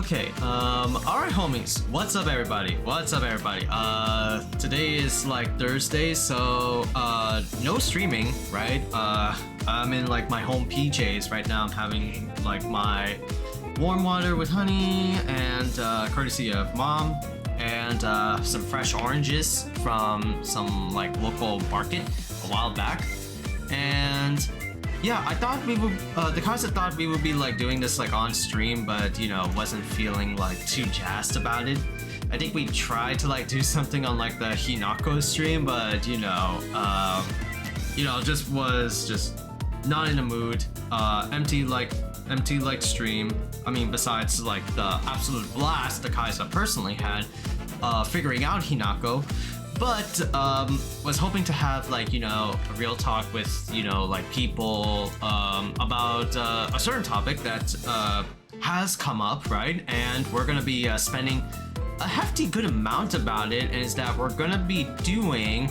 Okay, alright homies, what's up everybody? Today is like Thursday, so, no streaming, right? I'm in like my home PJs right now. I'm having like my warm water with honey and, courtesy of mom, and, some fresh oranges from some like local market a while back. And yeah, I thought we would, the concept thought we would be like doing this like on stream, but you know, wasn't feeling like too jazzed about it. I think we tried to like do something on like the Hinako stream, but you know, just was just not in the mood. Empty like stream. I mean, besides like the absolute blast the Kaisa personally had, figuring out Hinako. But was hoping to have like, you know, a real talk with, you know, like people about a certain topic that has come up, right? And we're gonna be spending a hefty good amount about it, and is that we're gonna be doing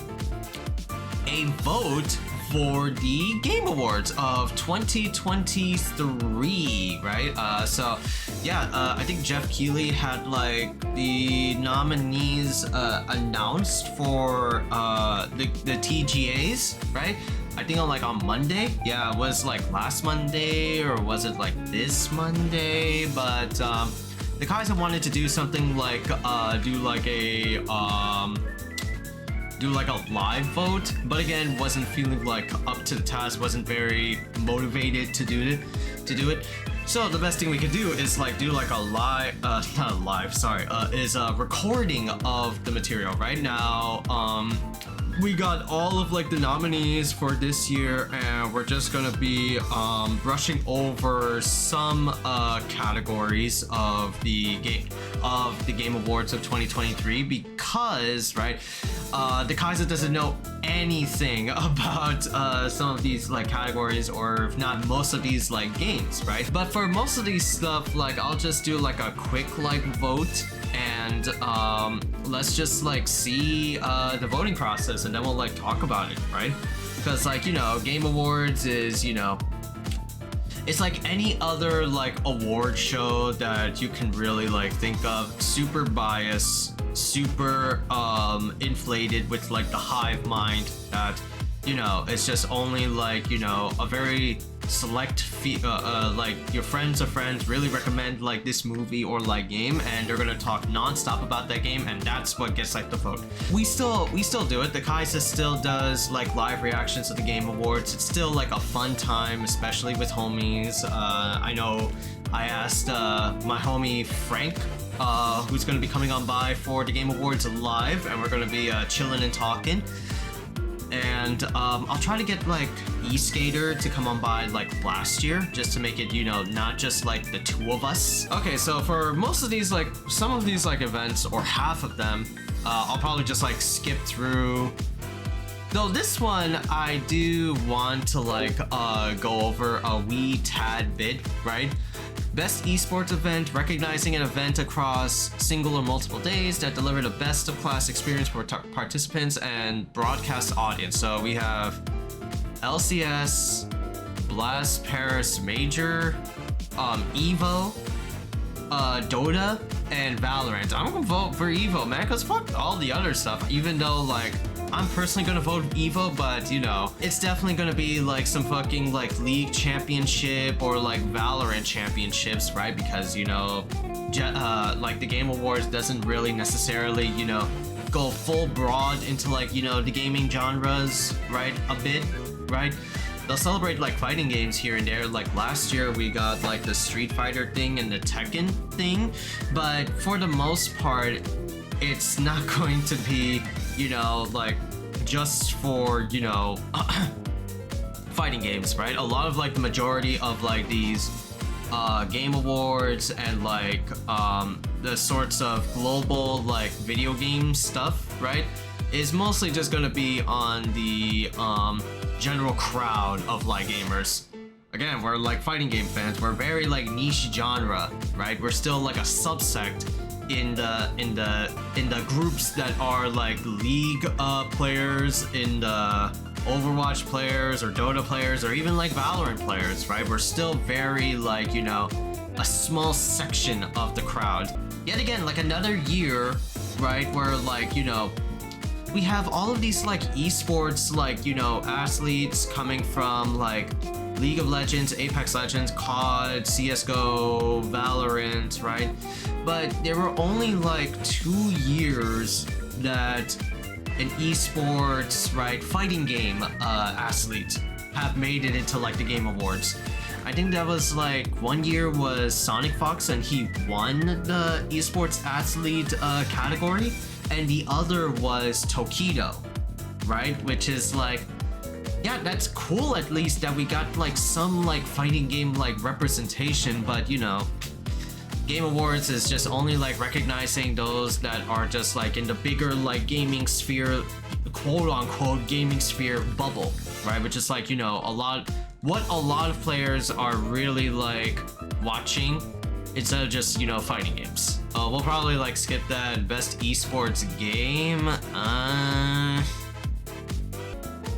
a vote for the Game Awards of 2023, right? So yeah, I think Jeff Keighley had like the nominees announced for the TGAs, right? I think on Monday. Yeah, it was like last Monday, or was it like this Monday? But the Kaisa wanted to do something like do like a live vote, but again, wasn't feeling like up to the task, wasn't very motivated to do it. So the best thing we could do is like do like a live, not a live, sorry, is a recording of the material. Right now, we got all of like the nominees for this year, and we're just gonna be brushing over some categories of the Game Awards of 2023, because right, the Kaisa doesn't know anything about some of these like categories, or if not most of these like games, right? But for most of these stuff, like I'll just do like a quick like vote, and let's just like see the voting process, and then we'll like talk about it, right? Because like, you know, Game Awards is, you know, it's like any other like award show that you can really like think of. Super biased, super inflated with like the hive mind that, you know, it's just only like, you know, a very select like your friends of friends really recommend like this movie or like game, and they're gonna talk non-stop about that game, and that's what gets like the vote. We still do it. The Kaisa still does like live reactions to the Game Awards. It's still like a fun time, especially with homies. I know I asked my homie Frank, who's gonna be coming on by for the Game Awards live, and we're gonna be chilling and talking. And I'll try to get like eSkater to come on by like last year, just to make it, you know, not just like the two of us. Okay, so for most of these, like some of these like events, or half of them, I'll probably just like skip through. Though this one I do want to like go over a wee tad bit, right? Best esports event, recognizing an event across single or multiple days that deliver the best of class experience for participants and broadcast audience. So we have LCS, Blast Paris Major, Evo, Dota, and Valorant. I'm gonna vote for Evo, man, because fuck all the other stuff, even though like I'm personally gonna vote Evo, but you know, it's definitely gonna be like some fucking like League Championship or like Valorant Championships, right? Because, you know, like the Game Awards doesn't really necessarily, you know, go full broad into like, you know, the gaming genres, right? A bit, right? They'll celebrate like fighting games here and there. Like last year we got like the Street Fighter thing and the Tekken thing, but for the most part, it's not going to be, you know, like just for, you know, fighting games, right? A lot of like the majority of like these Game Awards and like the sorts of global like video game stuff, right, is mostly just gonna be on the general crowd of like gamers. Again, we're like fighting game fans. We're very like niche genre, right? We're still like a subsect in the groups that are like League players, in the Overwatch players or Dota players, or even like Valorant players, right? We're still very like, you know, a small section of the crowd. Yet again, like another year, right, where like, you know, we have all of these like esports, like, you know, athletes coming from like League of Legends, Apex Legends, COD, CSGO, Valorant, right? But there were only like 2 years that an esports, right, fighting game athlete have made it into like the Game Awards. I think that was like 1 year was Sonic Fox and he won the esports athlete category, and the other was Tokido, right? Which is like, yeah, that's cool at least that we got like some like fighting game like representation, but you know, Game Awards is just only like recognizing those that are just like in the bigger like gaming sphere, quote unquote gaming sphere bubble, right? Which is like, you know, a lot of players are really like watching instead of just, you know, fighting games. We'll probably like skip that best esports game.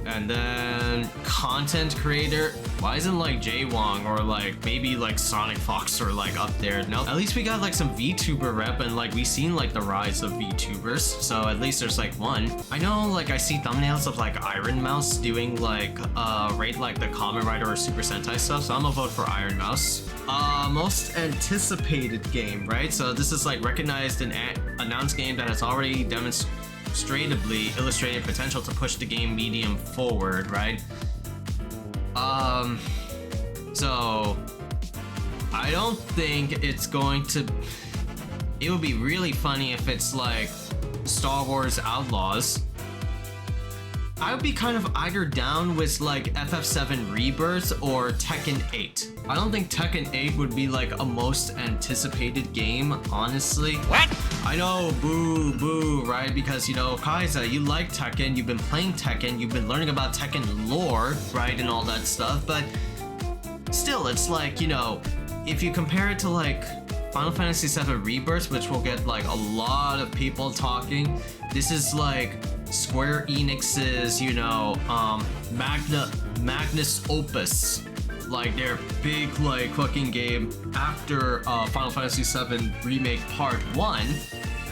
And then content creator. Why isn't like Jaywong or like maybe like Sonic Fox or like up there? No, at least we got like some VTuber rep, and like we've seen like the rise of VTubers. So at least there's like one. I know like I see thumbnails of like Iron Mouse doing like rate like the Kamen Rider or Super Sentai stuff. So I'm gonna vote for Iron Mouse. Most anticipated game, right? So this is like recognized and announced game that has already demonstrably illustrated potential to push the game medium forward, right? So I don't think it's going to. It would be really funny if it's like Star Wars Outlaws. I would be kind of either down with like FF7 Rebirth or Tekken 8. I don't think Tekken 8 would be like a most anticipated game, honestly. What? I know, boo, right? Because, you know, Kaiza, you like Tekken, you've been playing Tekken, you've been learning about Tekken lore, right? And all that stuff, but still, it's like, you know, if you compare it to like Final Fantasy VII Rebirth, which will get like a lot of people talking, this is like Square Enix's, you know, Magnus Opus, like their big like fucking game after Final Fantasy VII Remake Part 1,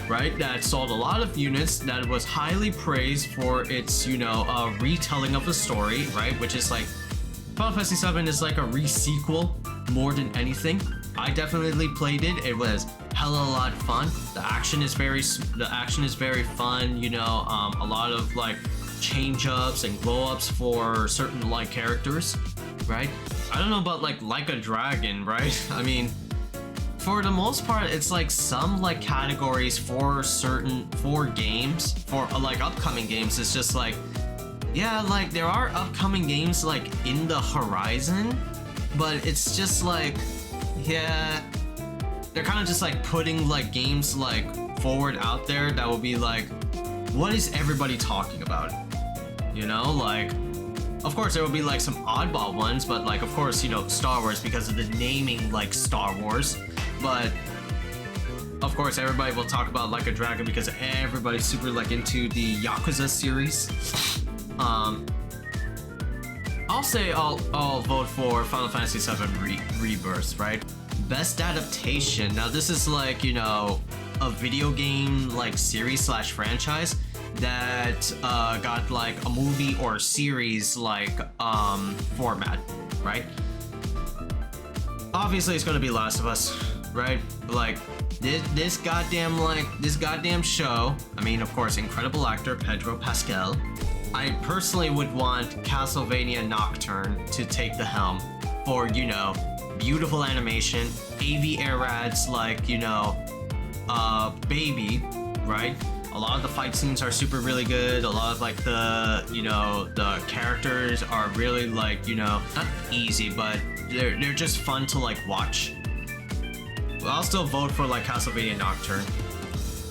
right? That sold a lot of units, that was highly praised for its, you know, retelling of the story, right? Which is like, Final Fantasy VII is like a re-sequel more than anything. I definitely played it. It was hella a lot of fun. The action is very fun. You know, a lot of like change-ups and glow-ups for certain like characters, right? I don't know about like a Dragon, right? I mean, for the most part, it's like some like categories for games, for like upcoming games. It's just like, yeah, like there are upcoming games like in the horizon, but it's just like, yeah, they're kind of just like putting like games like forward out there that will be like, what is everybody talking about? You know, like, of course there will be like some oddball ones, but like, of course, you know, Star Wars because of the naming like Star Wars, but of course everybody will talk about Like a Dragon because everybody's super like into the Yakuza series. I'll say I'll vote for Final Fantasy VII Rebirth, right? Best adaptation. Now this is like, you know, a video game like series / franchise that got like a movie or series like format, right? Obviously it's gonna be Last of Us, right? Like this goddamn show. I mean, of course, incredible actor Pedro Pascal. I personally would want Castlevania Nocturne to take the helm for, you know, beautiful animation, AV air rads like, you know, Baby, right? A lot of the fight scenes are really good. A lot of like the, you know, the characters are really like, you know, not easy, but they're just fun to like watch. But I'll still vote for like Castlevania Nocturne,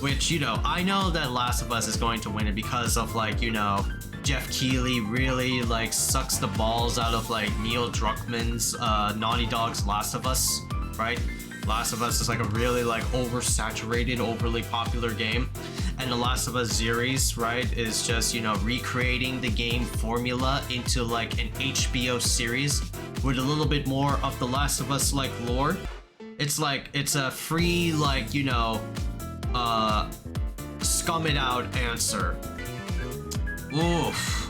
which, you know, I know that Last of Us is going to win it because of like, you know, Jeff Keighley really like sucks the balls out of like Neil Druckmann's Naughty Dog's Last of Us, right? Last of Us is like a really like oversaturated, overly popular game, and the Last of Us series, right, is just, you know, recreating the game formula into like an HBO series with a little bit more of the Last of Us like lore. it's a free, like, you know, scum it out answer. Oof.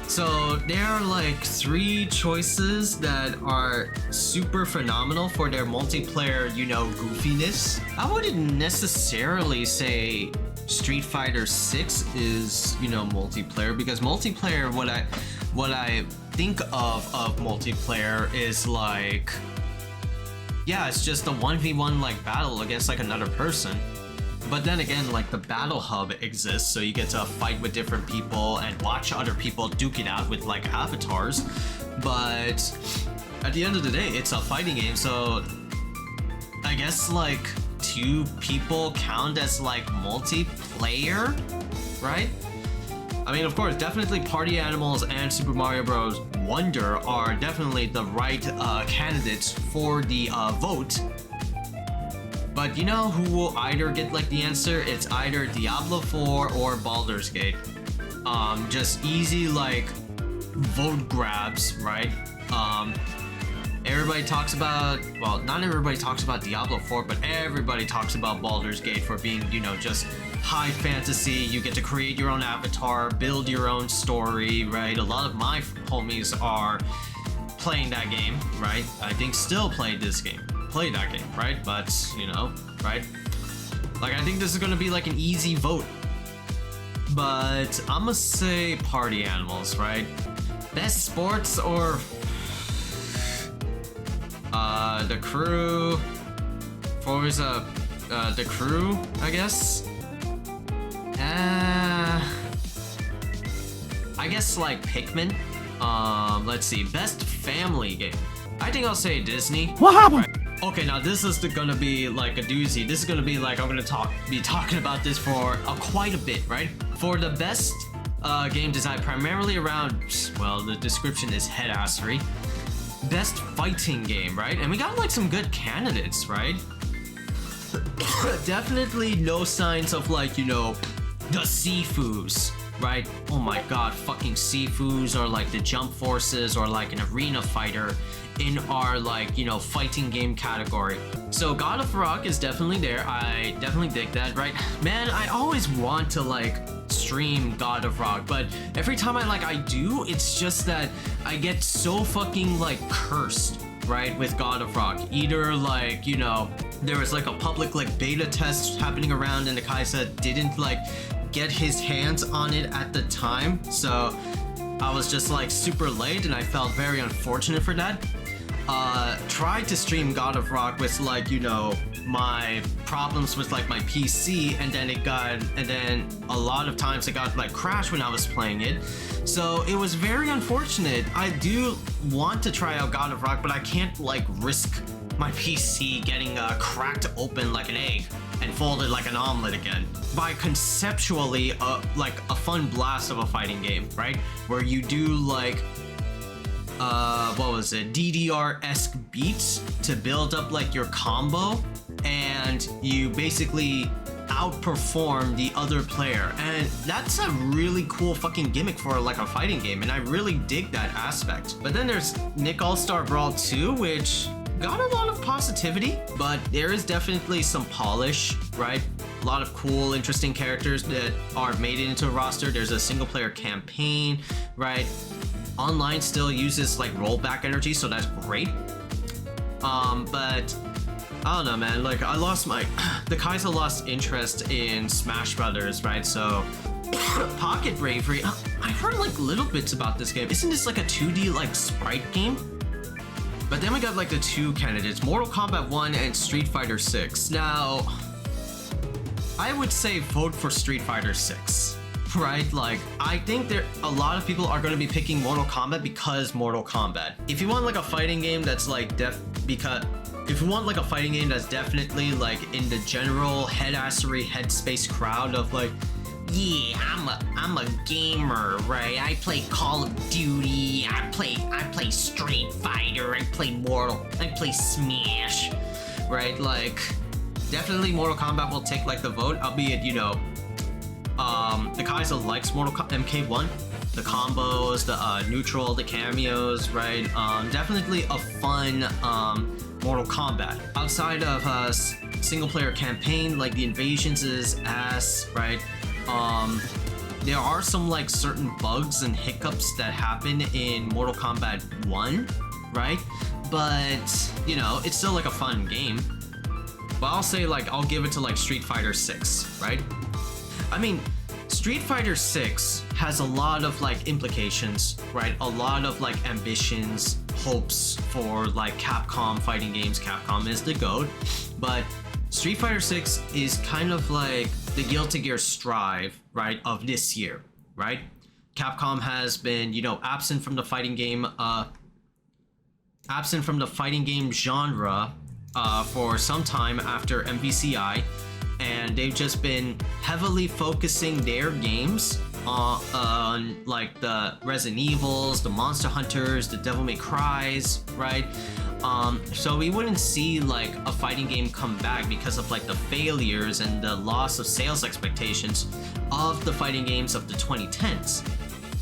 So there are like 3 choices that are super phenomenal for their multiplayer, you know, goofiness. I wouldn't necessarily say Street Fighter 6 is, you know, multiplayer, because multiplayer, what I think of multiplayer is like, yeah, it's just a 1v1 like battle against like another person. But then again, like the battle hub exists, so you get to fight with different people and watch other people duke it out with like avatars. But at the end of the day, it's a fighting game, so I guess like 2 people count as like multiplayer, right? I mean, of course, definitely Party Animals and Super Mario Bros. Wonder are definitely the right candidates for the vote. But you know who will either get like the answer? It's either Diablo 4 or Baldur's Gate. Just easy like vote grabs, right? Everybody talks about, well, not everybody talks about Diablo 4, but everybody talks about Baldur's Gate for being, you know, just high fantasy. You get to create your own avatar, build your own story, right? A lot of my homies are playing that game, right? I think still play that game, right? But, you know, right? Like, I think this is gonna be like an easy vote. But I'm gonna say Party Animals, right? Best sports or The Crew, Forza, The Crew, I guess. I guess like Pikmin. Let's see, best family game. I think I'll say Disney. What happened? Right. Okay, now this is gonna be like a doozy. This is gonna be like, I'm gonna be talking about this for quite a bit, right? For the best game design, primarily around, well, the description is headassery. Best fighting game, right? And we got like some good candidates, right? Definitely no signs of like, you know, the Sifus, right? Oh my god, fucking Sifus, or like the Jump Forces, or like an arena fighter in our like, you know, fighting game category. So God of Rock is definitely there. I definitely dig that, right? Man, I always want to like stream God of Rock, but every time I do, it's just that I get so fucking like cursed, right, with God of Rock. Either like, you know, there was like a public like beta test happening around and the Kaisa didn't like get his hands on it at the time, so I was just like super late and I felt very unfortunate for that. Tried to stream God of Rock with like, you know, my problems with like my PC, and then a lot of times it got like crashed when I was playing it, so it was very unfortunate. I do want to try out God of Rock, but I can't like risk my PC getting cracked open like an egg and folded like an omelet again by conceptually like a fun blast of a fighting game, right? Where you do like what was it, DDR-esque beats to build up like your combo, and you basically outperform the other player, and that's a really cool fucking gimmick for like a fighting game, and I really dig that aspect. But then there's Nick All-Star Brawl 2, which got a lot of positivity, but there is definitely some polish, right? A lot of cool, interesting characters that are made it into a roster. There's a single player campaign, right? Online still uses like rollback energy, so that's great. But I don't know, man, like I lost the Kaisa lost interest in Smash Brothers, right? So Pocket Bravery, I heard like little bits about this game. Isn't this like a 2D like sprite game? But then we got like the 2 candidates, Mortal Kombat 1 and Street Fighter 6. Now, I would say vote for Street Fighter 6, right? Like, I think a lot of people are going to be picking Mortal Kombat because Mortal Kombat. If you want like a fighting game that's like if you want like a fighting game that's definitely like in the general headassery headspace crowd of like, yeah, I'm a gamer, right? I play Call of Duty, I play Street Fighter, I play Smash, right? Like, definitely Mortal Kombat will take like the vote, albeit, you know, the Kaisa likes Mortal Kombat MK1, the combos, the neutral, the cameos, right? Definitely a fun Mortal Kombat. Outside of single player campaign, like the invasions is ass, right? There are some like certain bugs and hiccups that happen in Mortal Kombat 1, right? But you know, it's still like a fun game. But I'll say like I'll give it to like Street Fighter 6, right? I mean, Street Fighter 6 has a lot of like implications, right? A lot of like ambitions, hopes for like Capcom fighting games. Capcom is the GOAT, but Street Fighter 6 is kind of like the Guilty Gear Strive, right, of this year, right? Capcom has been, you know, absent from the fighting game genre for some time after MVCI, and they've just been heavily focusing their games on like the Resident Evils, the Monster Hunters, the Devil May Cries, right? So we wouldn't see like a fighting game come back because of like the failures and the loss of sales expectations of the fighting games of the 2010s.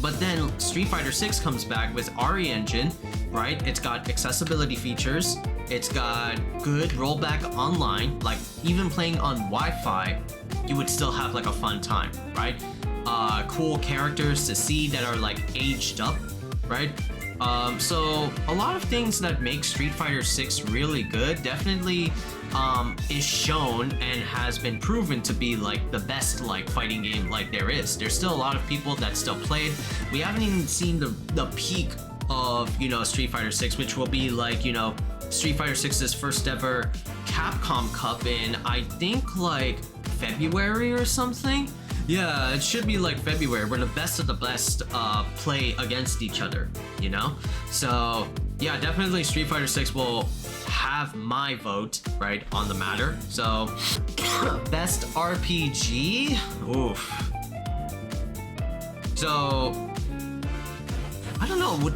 But then Street Fighter 6 comes back with RE Engine, right? It's got accessibility features, it's got good rollback online, like even playing on Wi-Fi, you would still have like a fun time, right? Cool characters to see that are like aged up, right? So a lot of things that make Street Fighter 6 really good definitely is shown and has been proven to be like the best like fighting game like there is. There's still a lot of people that still play it. We haven't even seen the peak of, you know, Street Fighter 6, which will be like, you know, Street Fighter 6's first ever Capcom Cup in I think like February or something. Yeah, it should be like February, where the best of the best play against each other, you know? So yeah, definitely Street Fighter 6 will have my vote, right, on the matter. So best RPG? Oof. So I don't know,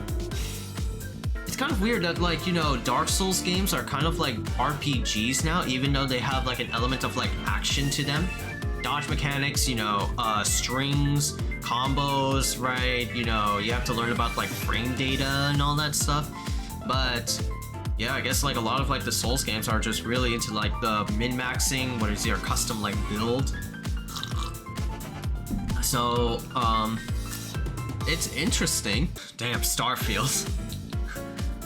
it's kind of weird that like, you know, Dark Souls games are kind of like RPGs now, even though they have like an element of like action to them. Dodge mechanics, you know, strings, combos, right? You know, you have to learn about like frame data and all that stuff. But yeah, I guess like a lot of like the Souls games are just really into like the min-maxing, what is your custom like build. So, it's interesting. Damn, Starfield.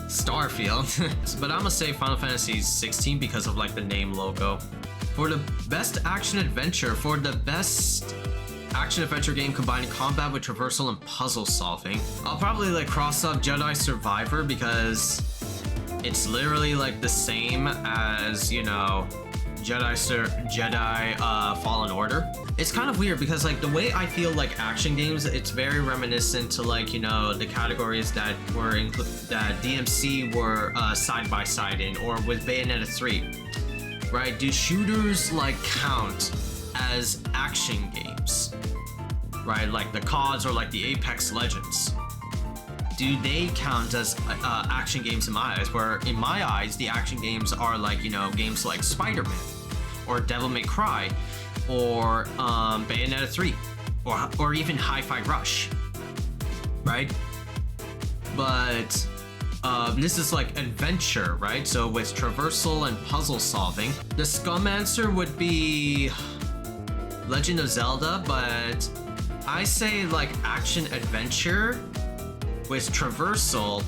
Starfield. But I'm gonna say Final Fantasy 16 because of like the name logo. For the best action adventure game combining combat with traversal and puzzle solving, I'll probably like cross up Jedi Survivor because it's literally like the same as, you know, Jedi Fallen Order. It's kind of weird because like the way I feel like action games, it's very reminiscent to like, you know, the categories that were that DMC were side by side in, or with Bayonetta 3. Right? Do shooters like count as action games? Right? Like the CODs or like the Apex Legends. Do they count as action games in my eyes? Where in my eyes, the action games are like, you know, games like Spider-Man or Devil May Cry or Bayonetta 3 or even Hi-Fi Rush. Right? But this is like adventure, right? So with traversal and puzzle solving, the scum answer would be Legend of Zelda, but I say like action adventure with traversal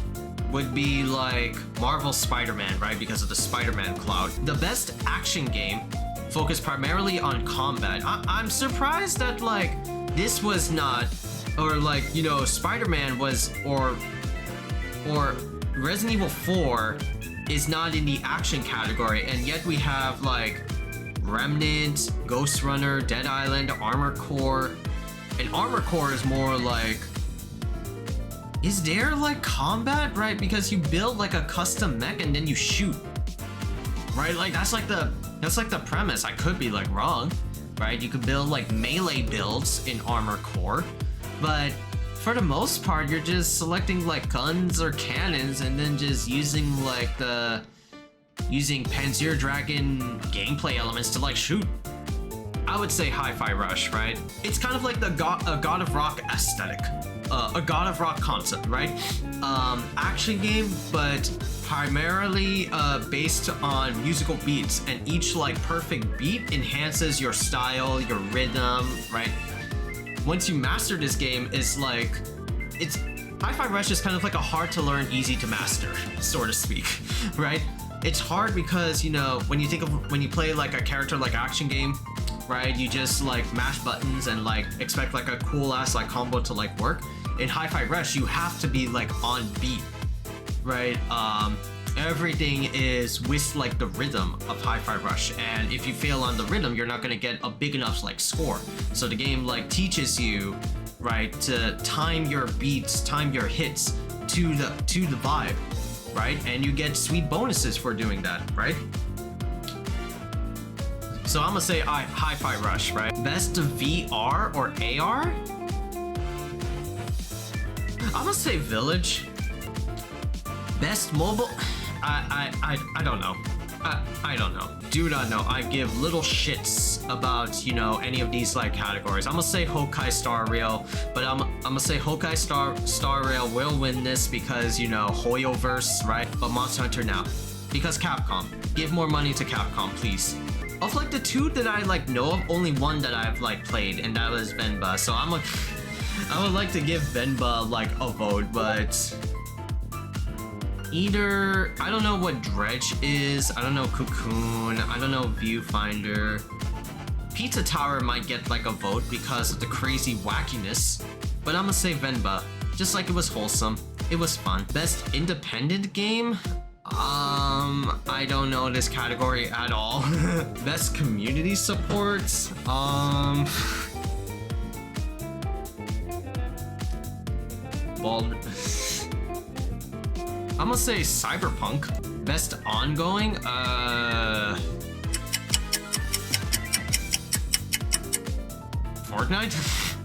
would be like Marvel Spider-Man, right? Because of the Spider-Man cloud. The best action game focused primarily on combat. I'm surprised that like this was not, or like, you know, Spider-Man was, or Resident Evil 4 is not in the action category, and yet we have like Remnant, Ghost Runner, Dead Island, Armored Core. And Armored Core is more like, is there like combat, right? Because you build like a custom mech and then you shoot, right? Like that's like the premise. I could be like wrong, right? You could build like melee builds in Armored Core, but for the most part, you're just selecting like guns or cannons and then just using like using Panzer Dragon gameplay elements to like shoot. I would say Hi-Fi Rush, right? It's kind of like a God of Rock aesthetic, a God of Rock concept, right? Action game, but primarily based on musical beats, and each like perfect beat enhances your style, your rhythm, right? Once you master this game, it's like Hi-Fi Rush is kind of like a hard to learn, easy to master, so to speak, right? It's hard because, you know, when you play like a character like action game, right? You just like mash buttons and like expect like a cool ass like combo to like work. In Hi-Fi Rush, you have to be like on beat, right? Everything is with like the rhythm of Hi-Fi Rush, and if you fail on the rhythm, you're not gonna get a big enough like score. So the game like teaches you, right, to time your beats, time your hits to the vibe, right? And you get sweet bonuses for doing that, right? So I'm gonna say Hi-Fi Rush, right? Best VR or AR? I'm gonna say Village. Best mobile? I don't know. I don't know. Do not know. I give little shits about, you know, any of these like categories. I'm gonna say Honkai Star Rail, but I'm gonna say Honkai Star Rail will win this because, you know, Hoyoverse, right? But Monster Hunter now. Because Capcom. Give more money to Capcom, please. Of like the two that I like know of, only one that I've like played, and that was Venba. So I would like to give Venba like a vote, but either, I don't know what Dredge is, I don't know Cocoon, I don't know Viewfinder. Pizza Tower might get like a vote because of the crazy wackiness, but I'm gonna say Venba, just like it was wholesome, it was fun. Best independent game? I don't know this category at all. Best community support? Well, I'm gonna say Cyberpunk. Best ongoing? Fortnite?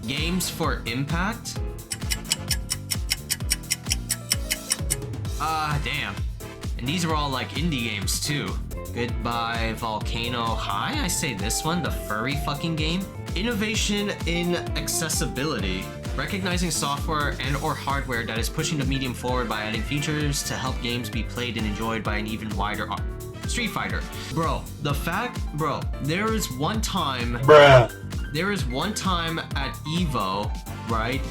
Games for Impact? Damn. And these are all like indie games too. Goodbye Volcano High? I say this one, the furry fucking game. Innovation in accessibility. Recognizing software and or hardware that is pushing the medium forward by adding features to help games be played and enjoyed by an even wider audience. Street Fighter. Bro, there is one time at EVO, right,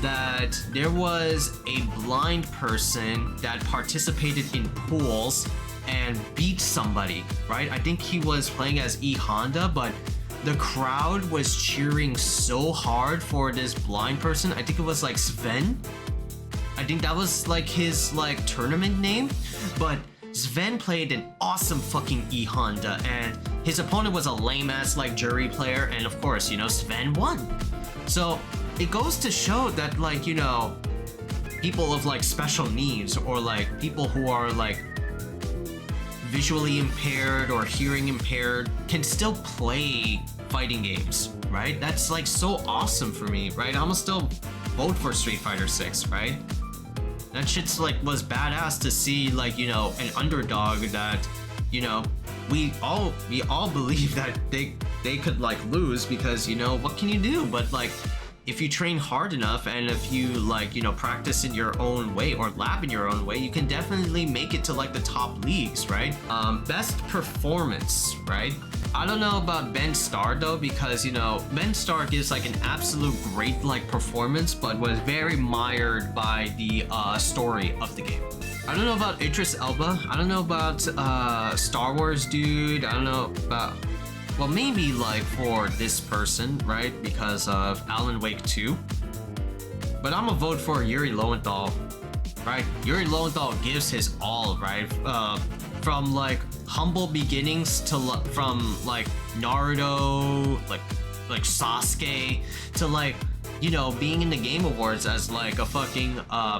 that there was a blind person that participated in pools and beat somebody, right? I think he was playing as E Honda, but the crowd was cheering so hard for this blind person. I think it was like Sven. I think that was like his like tournament name, but Sven played an awesome fucking E Honda, and his opponent was a lame ass like jury player, and of course, you know, Sven won. So it goes to show that, like, you know, people of like special needs, or like people who are like visually impaired or hearing impaired, can still play fighting games, right? That's like so awesome for me, right? I'm gonna still vote for Street Fighter 6, right? That shit's like was badass to see, like, you know, an underdog that, you know, we all believe that they could like lose, because, you know, what can you do? But like, if you train hard enough and if you like, you know, practice in your own way or lab in your own way, you can definitely make it to like the top leagues, right? Best performance, right? I don't know about Ben Starr though, because, you know, Ben Starr gives like an absolute great like performance, but was very mired by the story of the game. I don't know about Idris Elba. I don't know about Star Wars dude. I don't know about, well, maybe like for this person, right? Because of Alan Wake 2. But I'm gonna vote for Yuri Lowenthal, right? Yuri Lowenthal gives his all, right? From like humble beginnings to from like Naruto, like Sasuke, to like, you know, being in the Game Awards as like a fucking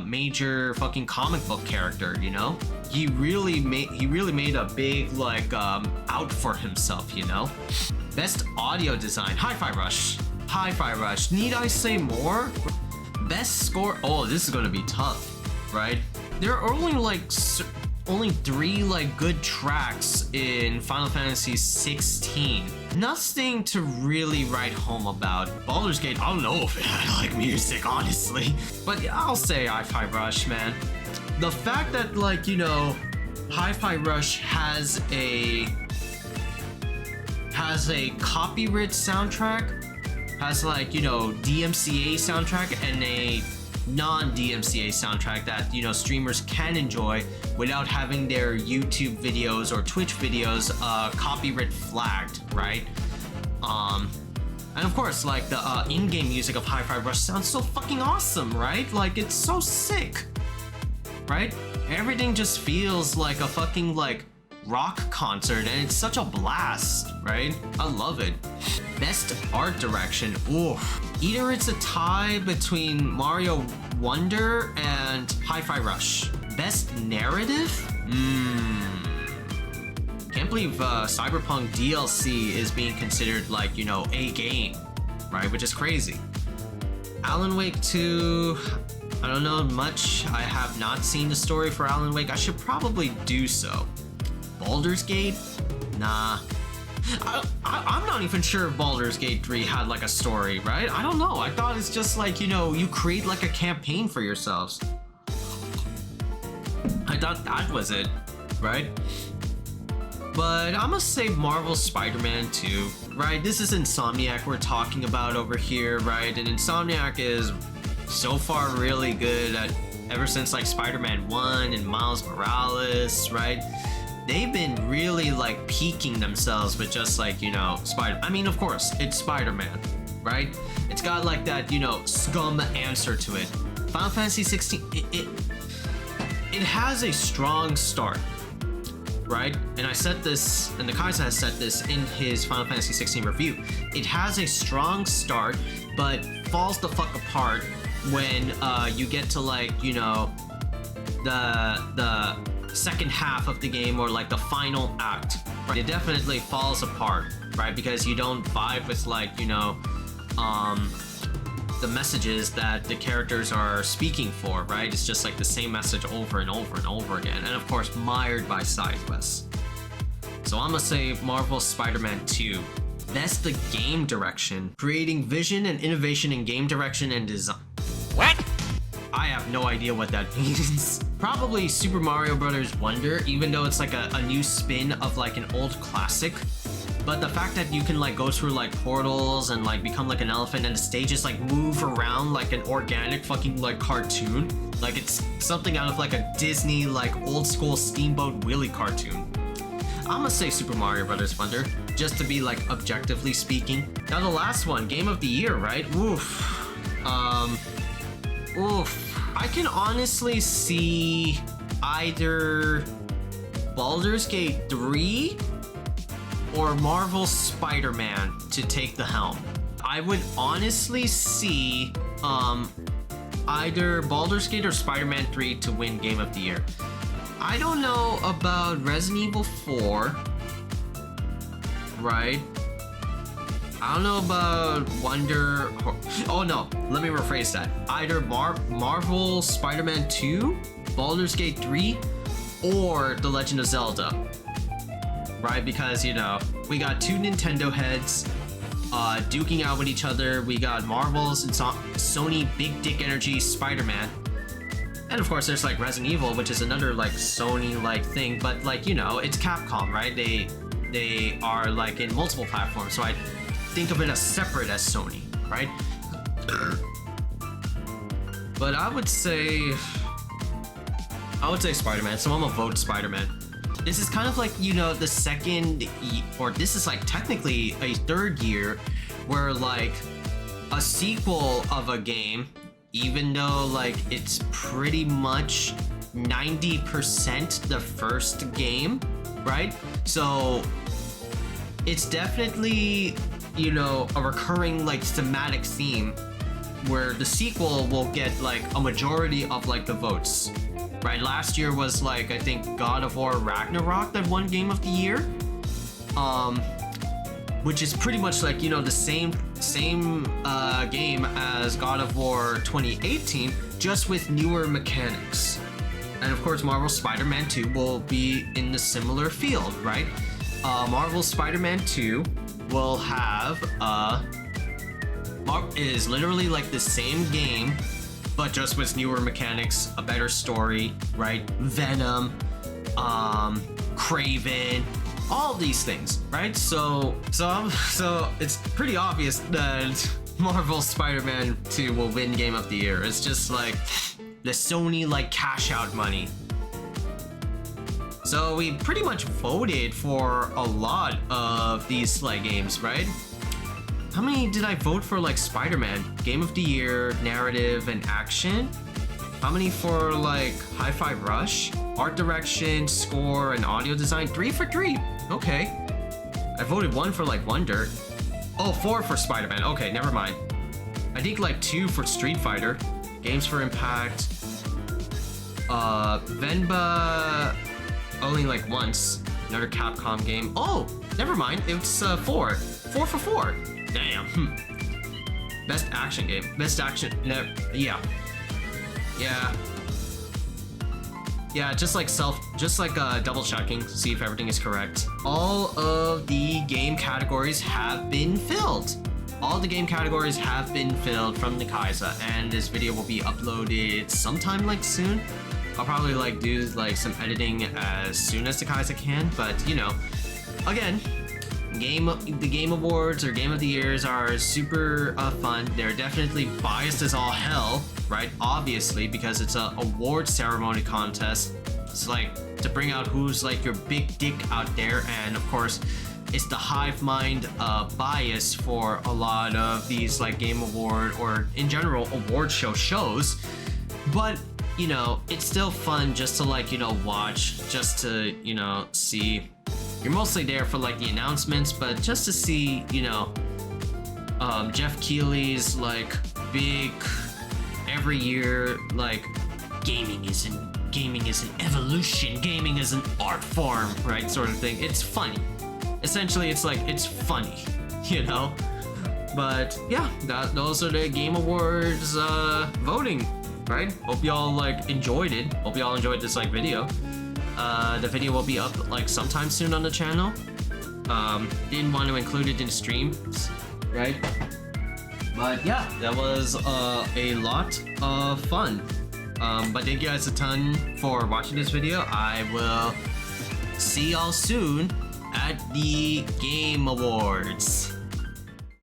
major fucking comic book character, you know? He really made a big like out for himself, you know? Best audio design, Hi-Fi Rush. Hi-Fi Rush. Need I say more? Best score. Oh, this is gonna be tough, right? There are only 3 like good tracks in Final Fantasy 16. Nothing to really write home about. Baldur's Gate, I don't know if it had like music, honestly. But yeah, I'll say Hi-Fi Rush, man. the fact that, like, you know, Hi-Fi Rush has a copyright soundtrack, has, like, you know, DMCA soundtrack and a non-DMCA soundtrack that, you know, streamers can enjoy without having their YouTube videos or Twitch videos copyright flagged, right? And of course, like, the in-game music of Hi-Fi Rush sounds so fucking awesome, right? Like, it's so sick, right? Everything just feels like a fucking, like, rock concert, and it's such a blast, right? I love it. Best art direction. Oof. Either it's a tie between Mario Wonder and Hi-Fi Rush. Best narrative? Can't believe Cyberpunk DLC is being considered, like, you know, a game, right? Which is crazy. Alan Wake 2, I don't know much. I have not seen the story for Alan Wake. I should probably do so. Baldur's Gate? Nah. I'm not even sure if Baldur's Gate 3 had, like, a story, right? I don't know. I thought it's just like, you know, you create, like, a campaign for yourselves. I thought that was it, right? But I'm gonna say Marvel Spider-Man 2, right? This is Insomniac we're talking about over here, right? And Insomniac is so far really good at, ever since, like, Spider-Man 1 and Miles Morales, right? They've been really, like, peaking themselves with just, like, you know, I mean, of course, it's Spider-Man, right? It's got, like, that, you know, scum answer to it. Final Fantasy 16, it has a strong start, right? And I said this, and the Kaiser has said this in his Final Fantasy 16 review. It has a strong start, but falls the fuck apart when you get to, like, you know, the second half of the game, or like the final act, right? It definitely falls apart, right? Because you don't vibe with, like, you know, the messages that the characters are speaking for, right? It's just like the same message over and over and over again, and of course mired by side quests. So I'm gonna say Marvel Spider-Man 2. That's the game direction, creating vision and innovation in game direction and design. What? I have no idea what that means. Probably Super Mario Bros. Wonder, even though it's like a new spin of, like, an old classic. But the fact that you can, like, go through, like, portals and, like, become like an elephant, and the stages, like, move around like an organic fucking, like, cartoon. Like, it's something out of, like, a Disney, like, old school Steamboat Willie cartoon. I'm gonna say Super Mario Bros. Wonder, just to be, like, objectively speaking. Now the last one, Game of the Year, right? Oof. I can honestly see either Baldur's Gate 3 or Marvel Spider-Man to take the helm. I would honestly see either Baldur's Gate or Spider-Man 3 to win Game of the Year. I don't know about Resident Evil 4, right? I don't know about Wonder. Oh no, let me rephrase that. Either Marvel Spider-Man 2, Baldur's Gate 3, or The Legend of Zelda. Right? Because, you know, we got two Nintendo heads duking out with each other. We got Marvel's and Sony Big Dick Energy Spider-Man. And of course, there's, like, Resident Evil, which is another, like, Sony-like thing. But, like, you know, it's Capcom, right? They are, like, in multiple platforms, so I think of it as separate as Sony, right? But I would say Spider-Man, so I'm gonna vote Spider-Man. This is kind of like, you know, the second, or this is, like, technically a third year where, like, a sequel of a game, even though, like, it's pretty much 90% the first game, right? So it's definitely, you know, a recurring, like, thematic theme where the sequel will get, like, a majority of, like, the votes, right? Last year was, like, I think God of War Ragnarok that won Game of the Year, which is pretty much, like, you know, the same game as God of War 2018, just with newer mechanics. And of course, Marvel Spider-Man 2 will be in the similar field, right? Marvel Spider-Man 2 will have is literally, like, the same game but just with newer mechanics, a better story, right? Venom, Craven, all these things, right? So it's pretty obvious that Marvel's Spider-Man 2 will win Game of the Year. It's just like the Sony like cash out money. So we pretty much voted for a lot of these like games, right? How many did I vote for like Spider-Man? Game of the Year, narrative, and action? How many for like Hi-Fi Rush? Art direction, score, and audio design? 3 for 3. Okay. I voted 1 for like Wonder. Oh, 4 for Spider-Man. Okay, never mind. I think like 2 for Street Fighter. Games for Impact. Venba only like once. Another Capcom game. Oh, never mind. It's 4. 4 for 4. Damn. Best action game. Best action. No, yeah. Yeah, just like double checking, see if everything is correct. All of the game categories have been filled. All the game categories have been filled from the Kaiza, and this video will be uploaded sometime like soon. I'll probably like do like some editing as soon as the Kaiza can, but you know, again, the Game Awards or Game of the Years are super fun. They're definitely biased as all hell, right? Obviously, because it's a award ceremony contest. It's like to bring out who's like your big dick out there, and of course, it's the hive mind bias for a lot of these like Game Award or in general award shows. But you know, it's still fun just to like, you know, watch, just to, you know, see. You're mostly there for like the announcements, but just to see, you know, Jeff Keighley's like big every year like gaming is an evolution, gaming is an art form, right? Sort of thing. It's funny. Essentially, it's like it's funny, you know. But yeah, those are the Game Awards voting, right? Hope y'all like enjoyed it. Hope y'all enjoyed this like video. The video will be up like sometime soon on the channel. Didn't want to include it in streams, right? But yeah, that was a lot of fun. But thank you guys a ton for watching this video. I will see y'all soon at the Game Awards.